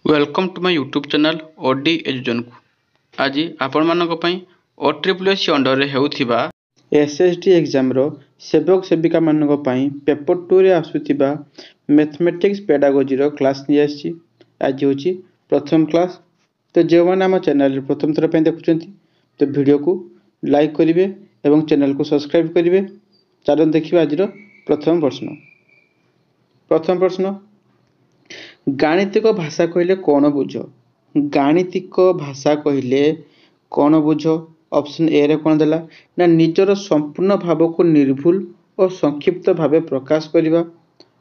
Welcome to my YouTube channel OD एजुजन को आज आपण मानक पई OSSC अंडर रे हेउथिबा एसएसडी एग्जाम रो सेवक सेविका मानक पई पेपर 2 रे आसुथिबा मैथमेटिक्स पेडागोजी रो क्लास नि आछि। आज होची प्रथम क्लास। तो जे माने हम चैनल रे प्रथम थर पई देखुचंती तो वीडियो को लाइक करिवे एवं चैनल को सब्सक्राइब करिवे। चलन देखिबा आज रो प्रथम प्रश्न गाणितिक भाषा कहले कौन बुझ? गाणितिक भाषा कहले कौन बुझ? ऑप्शन ए रे कौन देला ना निजर संपूर्ण भाव को निर्भुल और संक्षिप्त भाव प्रकाश करिबा।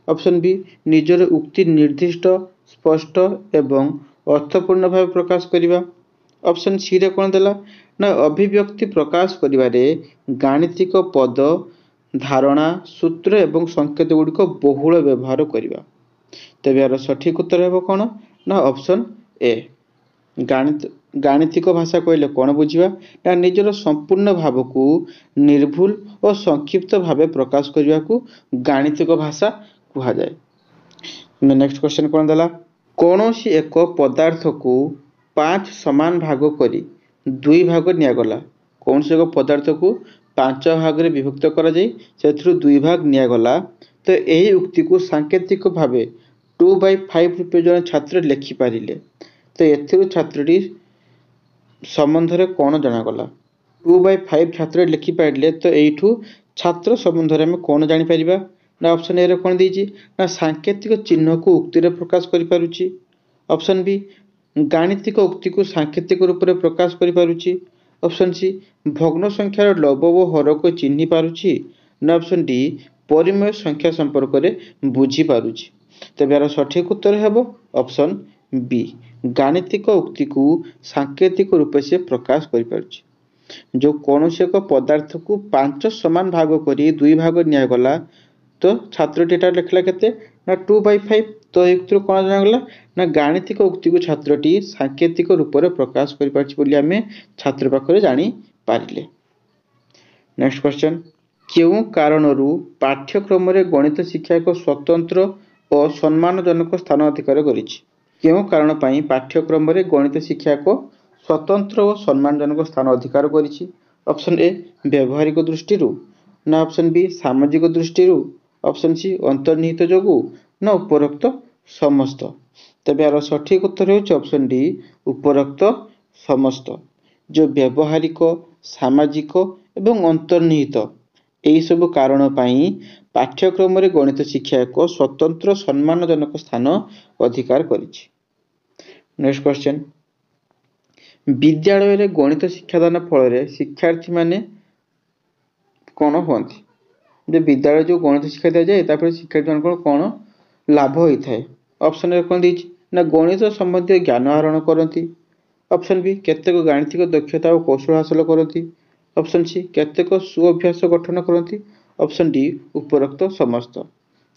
ऑप्शन बी निजर उक्ति निर्दिष्ट स्पष्ट एवं अर्थपूर्ण भाव प्रकाश करिबा। ऑप्शन सी रे कौन देला ना अभिव्यक्ति प्रकाश करिबारे गाणितिक पद धारणा सूत्र एवं संकेत गुड़िक बहुल व्यवहार करिबा। तेज यार सठिक उत्तर है कौन ना ऑप्शन ए गाणितिक भाषा कहले कौन बुझा ना निजर संपूर्ण भाव को निर्भुल और संक्षिप्त भाव प्रकाश करने को गाणितिक भाषा कह जाए। नेक्स्ट क्वेश्चन कौन देला कौन सी एक पदार्थ को 5 समान भाग करी 2 भाग निगला। कौन सी एक पदार्थ को 5 भाग में विभक्त कर 2 भाग निगला। तो यही उक्ति को सांकेतिक भाव 2/5 रूपे जन छात्र लिखिपारे तो ए छात्रटी संबंध में कौन जनागला। 2/5 छात्र लिखिपारे तो यू छात्र संबंध में आम कौन जापर ना ऑप्शन ए कौन देती ना सांकेतिक चिन्ह को उक्ति प्रकाश करें। ऑप्शन बी गाणितिक उक्ति को सांकेतिक रूप में प्रकाश करें। ऑप्शन सी भग्न संख्यार लव व हर को चिन्ह पारुछि ना ऑप्शन डी परिमेय संख्या संपर्क में बुझीपारुछि। तेज यार सठिक उत्तर है ऑप्शन बी गाणितिक उक्ति को सांकेतिक रूप से प्रकाश कर जो कौन से एक पदार्थ को 5 समान भाग करी 2 भाग निगला तो छात्रटी लिखला के ना 2/5 तो युक्त कौन जागला ना गाणितिक उक्ति को छात्रटी सांकेतिक रूप में प्रकाश कर छात्र पाखे जानी पारिले। नेक्स्ट क्वेश्चन क्यों कारणरू पाठ्यक्रम रे गणित शिक्षा एक स्वतंत्र और सम्मानजनक स्थान अधिकार करिछि। क्यों कारण पाई पाठ्यक्रम रे गणित शिक्षा एक स्वतंत्र और सम्मानजनक स्थान अधिकार करिछि। ऑप्शन ए व्यवहारिक दृष्टि ना ऑप्शन बी सामाजिक दृष्टि ऑप्शन सी अंतर्निहित जोगु ना उपरोक्त समस्त। तबे यार सठिक उत्तर होछि ऑप्शन डी उपरोक्त समस्त। जो व्यवहारिक सामाजिक एवं अंतर्निहित यही सब कारण पाई पाठ्यक्रम रे गणित शिक्षा एक स्वतंत्र सम्मानजनक स्थान अधिकार करिछि। नेक्स्ट क्वेश्चन विद्यालय रे गणित शिक्षादान फल रे शिक्षार्थी माने कौन होती जो विद्यालय जो गणित शिक्षा दिया जाए तापर शिक्षार्थी मान कौन लाभ होता है। ऑप्शन ए कौन दी ना गणित संबंधी ज्ञान आहरण करती। ऑप्शन बी केतेक गाणितिक दक्षता और कौशल हासिल करती। ऑप्शन सी केतेक सुअभ्यास गठन करती। ऑप्शन डी उपरोक्त समस्त।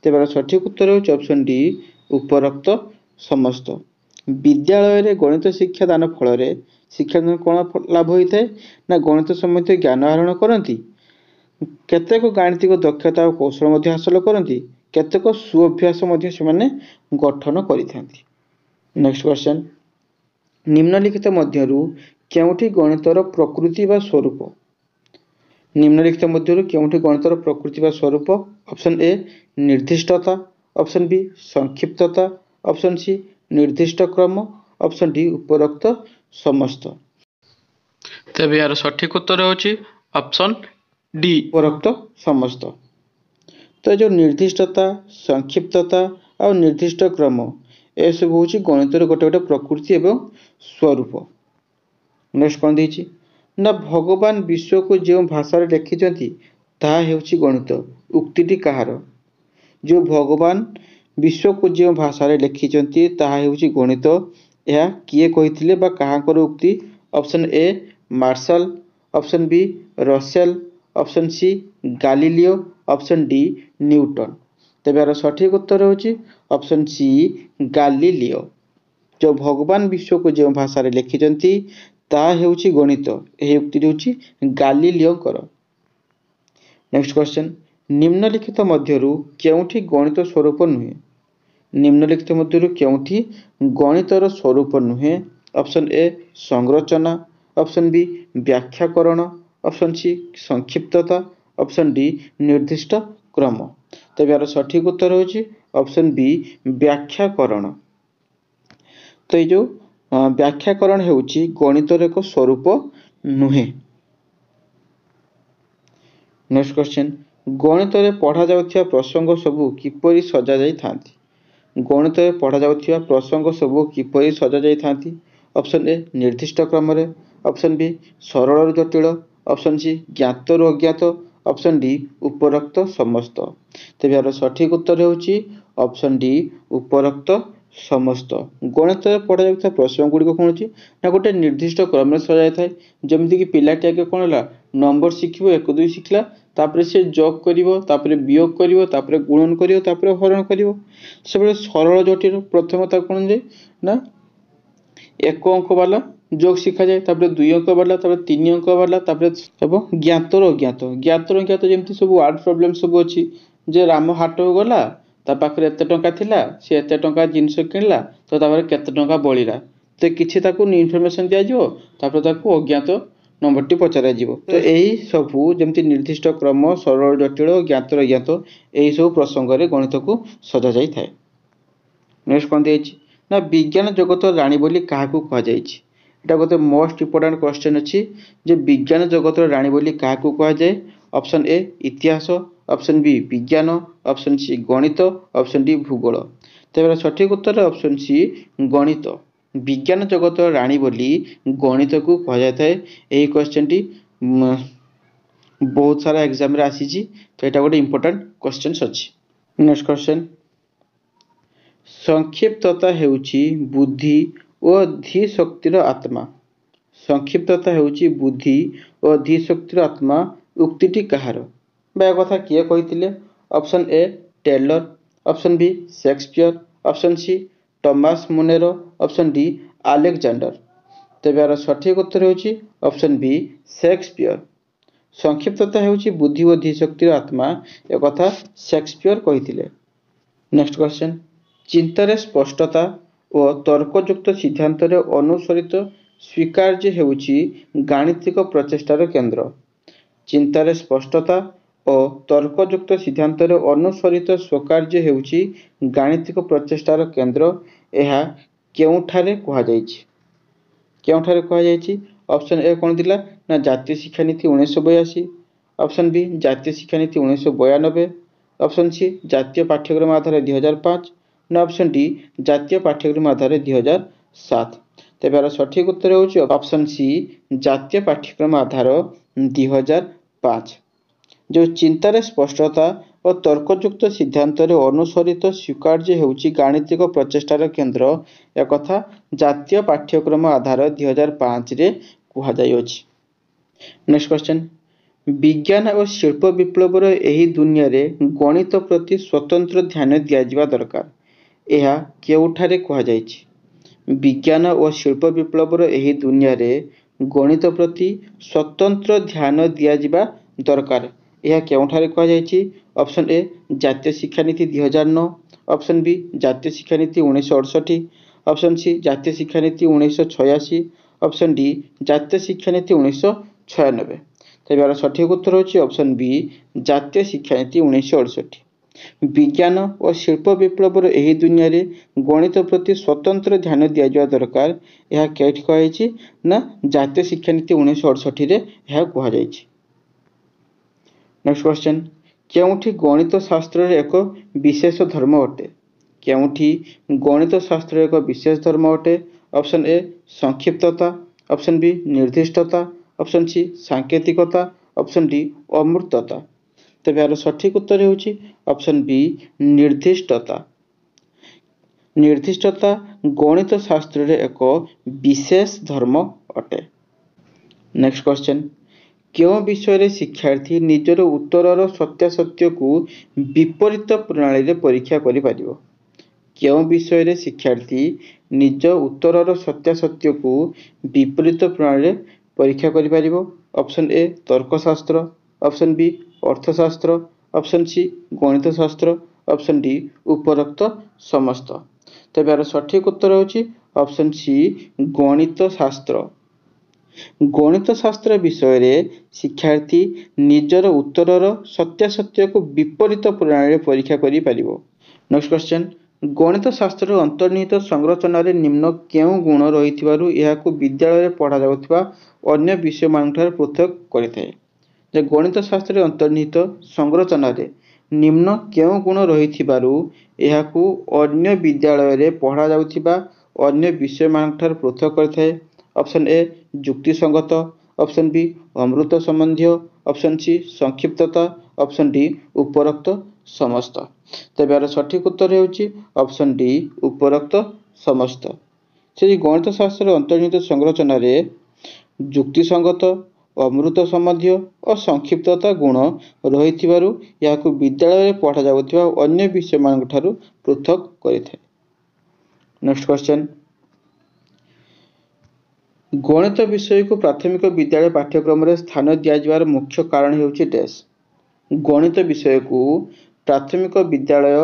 तेज सठिक उत्तर होछि ऑप्शन डी उपरोक्त समस्त। विद्यालय रे गणित शिक्षा दान फल रे शिक्षार्थी कौन लाभ होता है ना गणित संबंधी ज्ञान आहरण करती केतेक गाणितिक दक्षता और कौशल हासिल करती केतेक सुअभ्यास गठन करिथांती। नेक्स्ट क्वेश्चन निम्नलिखित मध्यरु केउठी गणितर प्रकृति व स्वरूप। निम्नलिखित मध्यरु केउठी गणितर प्रकृति व स्वरूप। ऑप्शन ए निर्दिष्टता ऑप्शन बी संक्षिप्तता ऑप्शन सी निर्दिष्ट क्रम ऑप्शन डी उपरोक्त समस्त। तेबे यार सठिक उत्तर होछि ऑप्शन डी उपरोक्त समस्त। तो जो निर्दिष्टता संक्षिप्तता और निर्दिष्ट क्रम ए सब होछि गणितर गोटे गोटे प्रकृति एवं स्वरूप। नेक्स्ट कौन देछि ना भगवान विश्व को जो भाषा लिखिं ताहा हेउछि गणित उक्तिटी कहार। जो भगवान विश्व को जो भाषा लिखिं ताहा हेउछि गणित यह किए कहिथिले बा कहांकर उक्ति। Option A Marshall option B Russell option C Galileo option D Newton. तेबे यार सठिक उत्तर होछि ऑप्शन सी गालीलियो। जो भगवान विश्व को जो भाषा लिखिं ताहा हेउछि गणित यह उक्ति हेउछि गालीलियोंकर। नेक्स्ट क्वेश्चन निम्नलिखित मध्यरु केउठी गणित स्वरूप नुहे। निम्नलिखित मध्यरु केउठी गणितर स्वरूप नुहे ऑप्शन ए संरचना ऑप्शन बी व्याख्याकरण ऑप्शन सी संक्षिप्तता ऑप्शन डी निर्दिष्ट क्रम। तेज यार सठिक उत्तर होची ऑप्शन बी व्याख्याकरण। तो ये जो व्याख्याकरण हेउची गणितर एक स्वरूप नुहे। नेक्स्ट क्वेश्चन गणित में पढ़ा जाउथिया प्रसंग सबू किपरि सजा जाई थांती। गणित में पढ़ा जाउथिया प्रसंग सबू किपरि सजा जाई थांती। ऑप्शन ए निर्दिष्ट क्रम रे ऑप्शन बी सरल रु जटिल ऑप्शन सी ज्ञात रु अज्ञात ऑप्शन डी उपरोक्त समस्त। तेज यार सठिक उत्तर होची ऑप्शन डी उपरोक्त समस्त। गणित में पढ़ा जाउथिया प्रसंग गुड़िक कौन अच्छी ना गोटे निर्दिष्ट क्रम में सजा थाए जमीक पिलाटी आगे कौन है नंबर शिखिबो 1 2 शिखला तापर से जोग करिवो तापर वियोग करिवो तापर गुणन करिवो तापर हरण करिवो सब सरल जटिल प्रथम ता कौन जाए ना 1 अंक वाला जोग शिखा जाए तापर 2 अंक वाला तापर 3 अंक वाला तापर सब ज्ञात और अज्ञात ज्ञात और अज्ञात जमती सब वर्ड प्रॉब्लम सब अच्छी जे राम हाट गला ता पाखरे एते टंका थिला से एते टंका जिंस किनला तो तापर केते टंका बळिला तो किछि ताकू इनफॉरमेशन दिया जिवो तापर ताकू अज्ञात नंबर टी पचरा जिवो। तो एही सबू जमती निर्दिष्ट क्रम सरल जटिल ज्ञात अज्ञात एही सब प्रसंग रे गणित को सजा जाई थाए। नेक्स्ट कोन देछि ना विज्ञान जगत रानी बोली काहाकू कहा जायछि। एटा गोटे मोस्ट इंपोर्टेंट क्वेश्चन अछि जे विज्ञान जगत रानी बोली काहाकू कहा जाय। ऑप्शन ए इतिहास ऑप्शन बी विज्ञान ऑप्शन सी गणित ऑप्शन डी भूगोल। तेरे सठिक उत्तर ऑप्शन सी गणित। विज्ञान जगत रानी बोली गणित को कहा जाता है। यही क्वेश्चन टी बहुत सारा एग्जाम रे आसी तो यहाँ गोटे इंपोर्टेंट क्वेश्चन अच्छी। नेक्स्ट क्वेश्चन संक्षिप्तता हेउची बुद्धि और धी शक्तिर आत्मा। संक्षिप्तता हेउची बुद्धि और धी शक्तिर आत्मा उक्तिटी कहार बा कथा किए कहिथिले। Option A Taylor option B Shakespeare option C Thomas Munro option D Alexander. तेज यार सठिक उत्तर होची ऑप्शन बी शेक्सपियर। संक्षिप्तता हेउची बुद्धि और धी शक्तिर आत्मा एक कथा शेक्सपियर कहिथिले। नेक्स्ट क्वेश्चन चिंतार स्पष्टता और तर्कयुक्त सिद्धांत अनुसरित स्वीकार्य हेउची गाणितिक प्रचेष्टार केन्द्र। चिंतार स्पष्टता और तर्कयुक्त सिद्धांत अनुसरित स्वीकार्य हेउची गाणितिक प्रचेष्टार केन्द्र। यह केउठारे कहा जायछि केउठारे कहा जायछि। ऑप्शन ए कौन दिला ना जातीय शिक्षा नीति 1982 ऑप्शन बी जातीय शिक्षा नीति 1992 ऑप्शन सी जातीय पाठ्यक्रम आधार 2005 ना ऑप्शन डी जातीय पाठ्यक्रम आधार 2007। तेज यार सठिक उत्तर होची ऑप्शन सी जातीय पाठ्यक्रम आधार 2005। जो चिंतार स्पष्टता और तर्कयुक्त सिद्धांत अनुसरित स्वीकार्य हेउची गाणितिक प्रचेष्टार केन्द्र एक कथा जातीय पाठ्यक्रम आधार 2005 रे कहा जायछि। नेक्स्ट क्वेश्चन विज्ञान और शिल्प विप्लवर एही दुनिया रे गणित प्रति स्वतंत्र ध्यान दिया दरकार यह केउठारे कहा जायछि। विज्ञान और शिल्प विप्लवर एही दुनिया रे गणित प्रति स्वतंत्र ध्यान दिया दरकार यह केउठारे कहा जायछि। ऑप्शन ए जातीय शिक्षा नीति 2009 ऑप्शन बी जातीय शिक्षा नीति 1968 ऑप्शन सी जातीय शिक्षा नीति 1986 ऑप्शन डी जातीय शिक्षा नीति 1996। तेज यार सठिक उत्तर होची ऑप्शन बी जातीय शिक्षा नीति 1968। विज्ञान और शिल्प विप्लवर एही दुनिया रे गणित प्रति स्वतंत्र ध्यान दिया दरकार यह केठी कहिछि ना जातीय शिक्षा नीति 1968 रे यह कहा जायछि। नेक्स्ट क्वेश्चन केउठी गणित शास्त्र एक विशेष धर्म अटे। केउठी गणित शास्त्र एक विशेष धर्म अटे। ऑप्शन ए संक्षिप्तता ऑप्शन बी निर्दिष्टता ऑप्शन सी सांकेतिकता ऑप्शन डी अमूर्तता। तेज यार सठिक उत्तर होची ऑप्शन बी निर्दिष्टता। निर्दिष्टता गणित शास्त्र एक विशेष धर्म अटे। नेक्स्ट क्वेश्चन क्यों विषय शिक्षार्थी निजर उत्तर सत्यासत्य को विपरीत प्रणाली रे परीक्षा करि पारिबो। क्यों विषय शिक्षार्थी निज उत्तर सत्यासत्य को विपरीत प्रणाली रे परीक्षा करि पारिबो। ऑप्शन ए तर्कशास्त्र ऑप्शन बी अर्थशास्त्र ऑप्शन सी गणित शास्त्र ऑप्शन डी उपरोक्त समस्त। तेज यार सठिक उत्तर होची ऑप्शन सी गणित शास्त्र। गणित शास्त्र विषय रे शिक्षार्थी निजर उत्तरर सत्यासत्य को विपरीत प्रणाली परीक्षा करि परिबो। नेक्स्ट क्वेश्चन गणित शास्त्र अंतर्निहित संरचना रे निम्न केउ गुण रहिथिबारु एहाकु विद्यालय रे पढ़ा जाउथबा अन्य विषय मानठार पृथक करिथाय। जे गणित शास्त्र अंतर्निहित संरचना रे निम्न केउ गुण रहिथिबारु एहाकु अन्य विद्यालय रे पढ़ा जाउथबा अन्य विषय मानठार पृथक करिथाय। ऑप्शन ए जुक्ति संगत, ऑप्शन बी अमृत संबंधी, ऑप्शन सी संक्षिप्तता, ऑप्शन डी उपरोक्त समस्त। तेज यार सठिक उत्तर होची ऑप्शन डी उपरोक्त समस्त। से गणित शास्त्र अंतर्निहित संरचना रे जुक्ति संगत, अमृत संबंधी और संक्षिप्तता गुण रहिथिबारु याकु विद्यालय रे पढ़ा जाउथबा अन्य विषय मानठारु पृथक करिथाय। नेक्स्ट क्वेश्चन गणित विषय को प्राथमिक विद्यालय पाठ्यक्रम रे स्थान दिया जिवार मुख्य कारण हेउची डैश। गणित विषय को प्राथमिक विद्यालय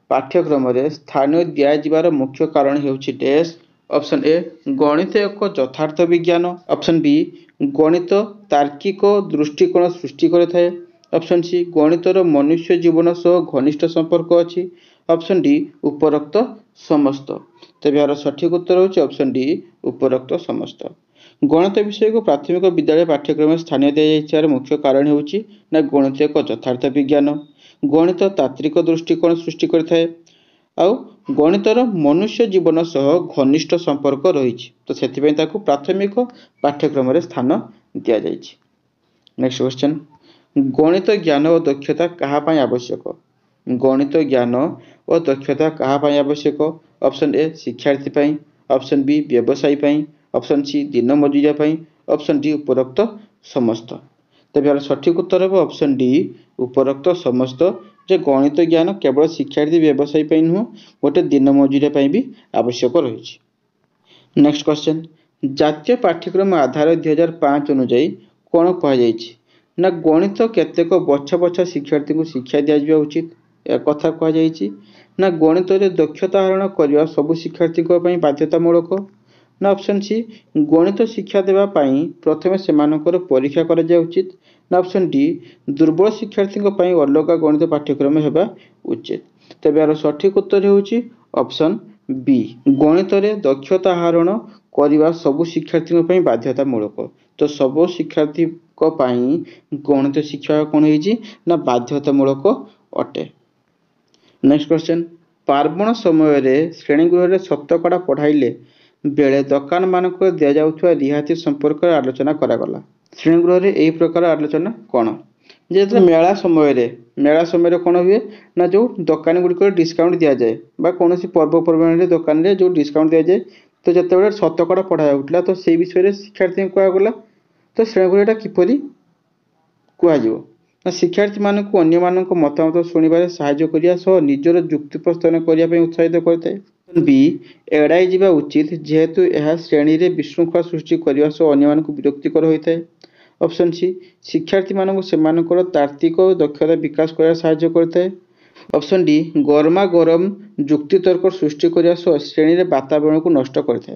पाठ्यक्रम रे स्थान दिया जिवार मुख्य कारण हेउची डैश। ऑप्शन ए गणित एक यथार्थ विज्ञान, ऑप्शन बी गणित तार्किक दृष्टिकोण सृष्टि करिथाय, ऑप्शन सी गणितर मनुष्य जीवन सह घनिष्ठ संपर्क अछि, ऑप्शन डी उपरोक्त समस्त। तेज यार सठिक उत्तर होची ऑप्शन डी उपरोक्त समस्त। गणित विषय को प्राथमिक विद्यालय पाठ्यक्रम में स्थान दिया जाइछार मुख्य कारण हेउची ना गणित एक यथार्थ विज्ञान, गणित तात्विक दृष्टिकोण सृष्टि करिथाय आउ गणितर मनुष्य जीवन सह घनिष्ठ संपर्क रहिछि तो सेथिबें ताकू प्राथमिक पाठ्यक्रम रे स्थान दिया जाइछि। नेक्स्ट क्वेश्चन गणित ज्ञान और दक्षता कहा पय आवश्यक। गणित ज्ञान और दक्षता कहा पय आवश्यक। ऑप्शन ए शिक्षार्थी पय, ऑप्शन बी व्यवसायी पय, ऑप्शन सी दिन मजुरिया पय, ऑप्शन डी उपरोक्त समस्त। तेज यार सठिक उत्तर हो ऑप्शन डी उपरोक्त समस्त। जे गणित ज्ञान केवल शिक्षार्थी व्यवसायी पय नुह गोटे दिन मजुरिया पय भी आवश्यक रहिछि। नेक्स्ट क्वेश्चन जातीय पाठ्यक्रम आधार 2005 अनुसार कोन कहा जाइछि ना गणित केतेक बछा बछा शिक्षार्थी को शिक्षा दिया जावा उचित या कथा कहा जाइछि ना गणित रे दक्षता आहरण करबा सब शिक्षार्थी को पय बाध्यतामूलक, ना ऑप्शन सी गणित शिक्षा देवा पई प्रथमे सेमानकर परीक्षा करा जाय उचित, ना ऑप्शन डी दुर्बल शिक्षार्थी को पई अलग गणित पाठ्यक्रम हेबा उचित। तबे यार सठिक उत्तर होची ऑप्शन बी गणित रे दक्षता आहरण करबा सब शिक्षार्थी को पई बाध्यतामूलक। तो सब शिक्षार्थी को पई गणित शिक्षा कोन हेजी ना बाध्यतामूलक अटे। नेक्स्ट क्वेश्चन पार्वण समय रे श्रेणी गृह रे शतकड़ा पढ़ाइले बेले दुकान मानक दिया जाउथवा रिहाती संपर्क आलोचना करा गला। श्रेणी गृह रे एही प्रकार आलोचना कोन जे मेला समय रे कोन हुए ना जो दुकान गुडी को डिस्काउंट दिया जाए बा कोनोसी पर्व पर्वण रे दुकान रे जो डिस्काउंट दिया जाए तो जते बेले शतकड़ा पढ़ा जाउतला तो सेही विषय रे शिक्षार्थी को गला तो श्रेणी गृहटा किपरि कुआ जिवो ना शिक्षार्थी मानक अन्य मानक मतामत सुनिबारे सहायता करिया सह निजर युक्ति प्रस्तुत करिया पे उत्साहित करते। बी एड़ाई जिबा उचित जेहेतु यह श्रेणी रे विशृंखला सृष्टि करिया सह अन्य मानक विरक्तिकर होइଥାଏ। ऑप्शन सी शिक्षार्थी मानक सेमानकर तार्किक दक्षता विकास करिया सहायता करଥାଏ। ऑप्शन डी गरमा गरम युक्ति तर्क सृष्टि करिया सह श्रेणी रे वातावरण को नष्ट करଥାଏ।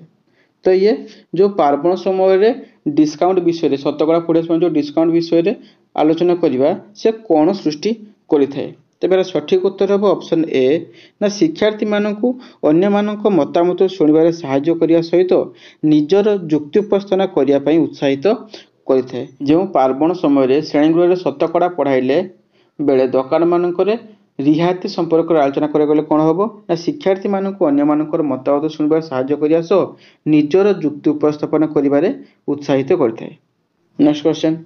तो ये जो पार्वण समय रे डिस्काउंट विषय रे शतकड़ा पढ़े समय जो डिस्काउंट विषय रे आलोचना करिबा से कोन सृष्टि करिଥାଏ। तेबे सठिक उत्तर हो ऑप्शन ए ना शिक्षार्थी मानकु अन्य मानक मतामत सुनिबारे सहायता करिया सहित निजर युक्ति उपस्थापन करिया पई उत्साहित करिଥାଏ। जो पार्वण समय रे श्रेणी गृह रे शतकड़ा पढ़ाइले बेले दुकान मानकरे रिहाती संपर्क आलोचना करा गले कोन होबो ना शिक्षार्थी मानकु अन्य मानकर मतामत सुनिबारे सहायता करिया सह निजर युक्ति उपस्थापन करिबारे उत्साहित करଥାଏ। नेक्स्ट क्वेश्चन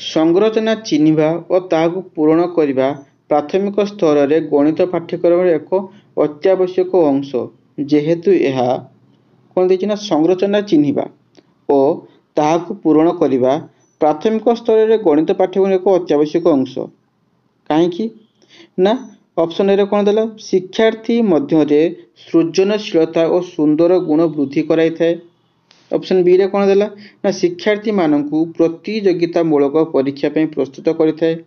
संरचना चिन्हिबा और ताहाकु पूर्ण करिबा प्राथमिक स्तर रे गणित पाठ्यक्रम एक अत्यावश्यक अंश जेहेतु यह कोन देछि ना संरचना चिन्हिबा और ताहाकु पूर्ण करिबा प्राथमिक स्तर रे गणित पाठ्यक्रम एक अत्यावश्यक अंश काहेकि ना ऑप्शन ए रे कोन देला शिक्षार्थी मध्य रे सृजनशीलता और सुंदर गुण वृद्धि कराई थाए। ऑप्शन बी रे कोन देला ना शिक्षार्थी मानकु प्रतियोगितामूलक परीक्षा पे प्रस्तुत करिथाए।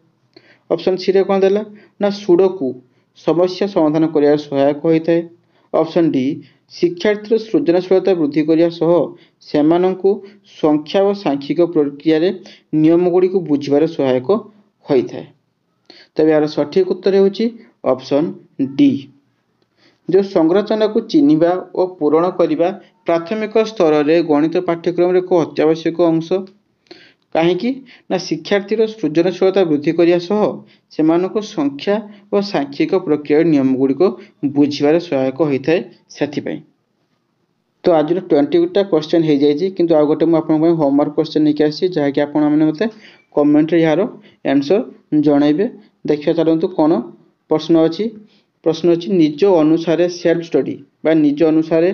ऑप्शन सी रे कोन देला ना सुडकु समस्या समाधान करिवार सहायक होइଥାଏ। ऑप्शन डी शिक्षार्थीर सृजनशीलता वृद्धि करिया सह सेमानंकु संख्या व सांख्यिक प्रक्रिया रे नियम गुडी को बुझिबार सहायक होइଥାଏ। तबे यार सठिक उत्तर हेउची ऑप्शन डी। जो संरचना को चिन्हिबा और पूरण करिबा प्राथमिक स्तर रे गणित पाठ्यक्रम रे को अत्यावश्यक अंश। काहेकि ना शिक्षार्थीर सृजनशीलता वृद्धि करिया सह सेमानको संख्या और सांख्यिक प्रक्रिया नियम गुडी को बुझिबार सहायक होइଥାଏ सेथिपई। तो आज 20टा क्वेश्चन हो जाइए किंतु आउ गोटे मुझे होमवर्क क्वेश्चन नहीं आसी जहाँकि आपण मैंने मत कमेंट यार आंसर जनइबे। देखिए चलतु कौन प्रश्न अच्छी। प्रश्न अच्छी निज अनुसार सेल्फ स्टडी बा निज अनुसार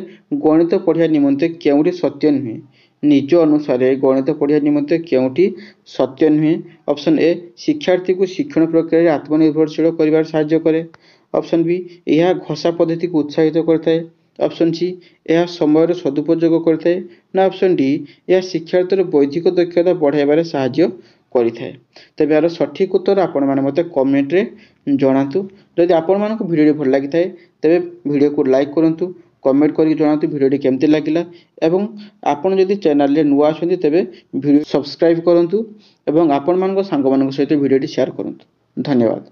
गणित पढ़िया निमंते केउटी सत्य नुहे। निज अनुसार गणित पढ़िया निमंते केउटी सत्य नुहे। ऑप्शन ए शिक्षार्थी को शिक्षण प्रक्रिया आत्मनिर्भरशील कर साहाय्य करे। ऑप्शन बी यह घोषा पद्धति को उत्साहित करता है। ऑप्शन सी यह समय सदुपयोग करता है ना ऑप्शन डी यह शिक्षार्थीर बौद्धिक दक्षता बढ़ाइबार साहाय्य करिଥାଏ। तबे यार सठिक उत्तर आपण माने मते कमेंट रे जणातु। जदि आपण मानको वीडियो भल लागि थाए तबे वीडियो को लाइक करंतु, कमेंट करी जणातु वीडियो केमति लागिला एवं आपण जदि चैनल रे नुआ आछन्ती तबे वीडियो सब्सक्राइब करंतु एवं आपण मानको संग मानको सहित वीडियो शेयर करंतु। धन्यवाद।